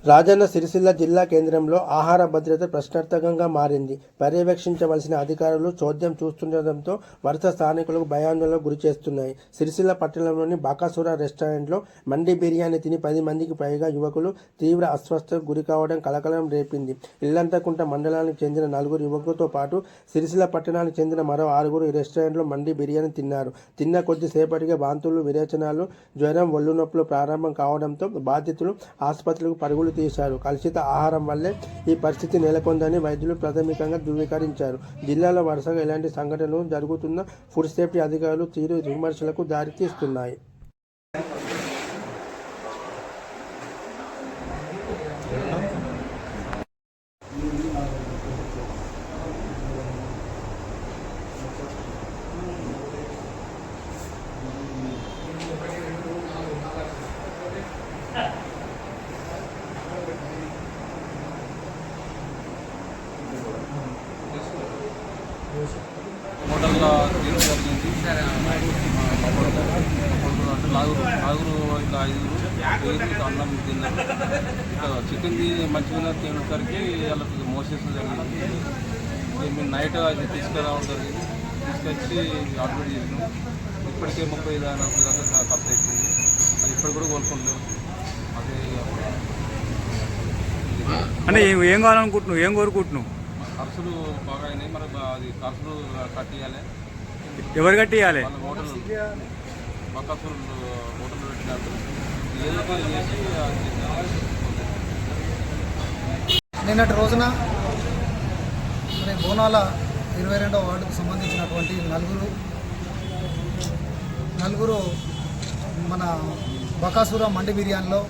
రాజన్న సిరిసిల్ల జిల్లా కేంద్రంలో ఆహార భద్రత ప్రశ్నార్థకంగా మారింది. పర్యవేక్షించవలసిన అధికారులు చోద్యం చూస్తుండటంతో వరుస స్థానికులకు భయాందోళనకు గురిచేస్తున్నాయి. సిరిసిల్ల పట్టణంలోని బాకాసుర రెస్టారెంట్లో మండి బిర్యానీ తిని 10 మందికి పైగా యువకులు తీవ్ర అస్వస్థతకు గురి కావడం కలకలం రేపింది. ఇల్లంతకుంట మండలానికి చెందిన 4 యువకులతో పాటు సిరిసిల్ల పట్టణానికి చెందిన మరో 6 ఈ రెస్టారెంట్లో మండి బిర్యానీ తిన్నారు. తిన్న కొద్దిసేపటికే వాంతులు, విరేచనాలు, జ్వరం, ఒళ్ళు నొప్పులు ప్రారంభం కావడంతో బాధితులు ఆసుపత్రులకు పరుగులు తీశారు. కలుషిత ఆహారం వల్లే ఈ పరిస్థితి నెలకొందని వైద్యులు ప్రాథమికంగా ధృవీకరించారు. జిల్లాలో వరుసగా ఇలాంటి సంఘటనలు జరుగుతున్న ఫుడ్ సేఫ్టీ అధికారులు తీరు విమర్శలకు దారితీస్తున్నాయి. హోటల్లో తీరు జరిగింది. అంటే నాగురు ఇట్లా 5 అన్నం తిన్నారు. ఇట్లా చికెన్ మంచిగా తినేసరికి వాళ్ళకి మోసెస్ జరిగింది. మేము నైట్ అది తీసుకురావడం జరిగింది. తీసుకొచ్చి అడ్మిట్ చేసినాం. ఇప్పటికే 30-40 దాకా ఖర్చు అవుతుంది. అది ఇప్పటికి కూడా కోలుకుంటాం. అదే అంటే ఏం కావాలనుకుంటున్నావు, ఏం కోరుకుంటున్నావు? ఖర్చులు బాగా అయినాయి. మరి అది ఖర్చులు కట్టియాలి. ఎవరు కట్టియాలి? వాళ్ళ హోటల్ బకాసులు హోటల్ పెట్టినట్టు ఏదో చేసి నిన్నటి రోజున మరి బోనాల 22వ వార్డుకు సంబంధించినటువంటి నలుగురు మన బకాసుర మండి బిర్యానీలో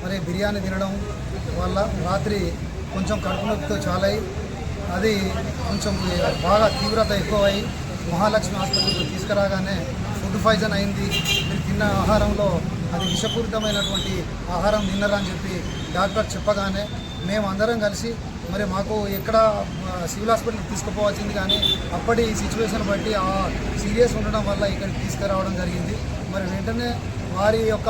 మరి బిర్యానీ తినడం వల్ల రాత్రి కొంచెం కడుపు నొప్పితో చాలై అది కొంచెం బాగా తీవ్రత ఎక్కువై మహాలక్ష్మి ఆసుపత్రికి తీసుకురాగానే ఫుడ్ పాయిజన్ అయింది. మీరు తిన్న ఆహారంలో అది విషపూరితమైనటువంటి ఆహారం తిన్నరని చెప్పి డాక్టర్ చెప్పగానే మేము అందరం కలిసి మరి మాకు ఎక్కడ సివిల్ హాస్పిటల్కి తీసుకుపోవాల్సింది, కానీ అప్పటి సిచ్యువేషన్ బట్టి ఆ సీరియస్ ఉండడం వల్ల ఇక్కడికి తీసుకురావడం జరిగింది. మరి వెంటనే వారి యొక్క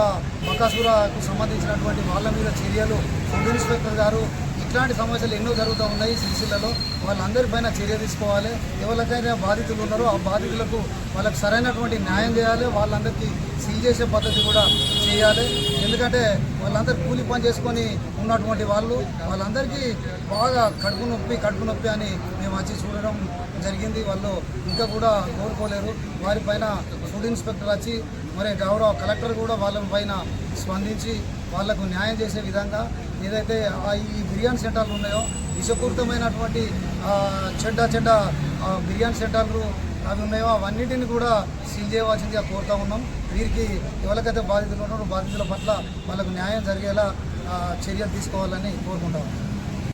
బకాసురకు సంబంధించినటువంటి వాళ్ళ మీద చర్యలు ఫుడ్ ఇన్స్పెక్టర్ గారు ఇట్లాంటి సమస్యలు ఎన్నో జరుగుతూ ఉన్నాయి సిరిసిల్లలో. వాళ్ళందరిపైన చర్య తీసుకోవాలి. ఎవరికైనా బాధితులు ఉన్నారో ఆ బాధితులకు వాళ్ళకి సరైనటువంటి న్యాయం చేయాలి. వాళ్ళందరికీ సీల్ చేసే పద్ధతి కూడా చేయాలి. ఎందుకంటే వాళ్ళందరూ కూలి పని చేసుకొని ఉన్నటువంటి వాళ్ళందరికీ బాగా కడుపు నొప్పి అని మేము వచ్చి చూడడం జరిగింది. వాళ్ళు ఇంకా కూడా కోరుకోలేరు. వారిపైన ఫుడ్ ఇన్స్పెక్టర్ వచ్చి మరి గౌరవ కలెక్టర్ కూడా వాళ్ళపైన స్పందించి వాళ్లకు న్యాయం చేసే విధంగా ఏదైతే ఈ బిర్యానీ సెంటర్లు ఉన్నాయో విషపూరితమైనటువంటి చెడ్డ బిర్యానీ సెంటర్లు అవి ఉన్నాయో అవన్నిటిని కూడా సీల్ చేయవలసిందిగా కోరుతూ ఉన్నాం. వీరికి ఎవరికైతే బాధితులు ఉన్నారో బాధితుల పట్ల వాళ్ళకు న్యాయం జరిగేలా చర్యలు తీసుకోవాలని కోరుకుంటాం.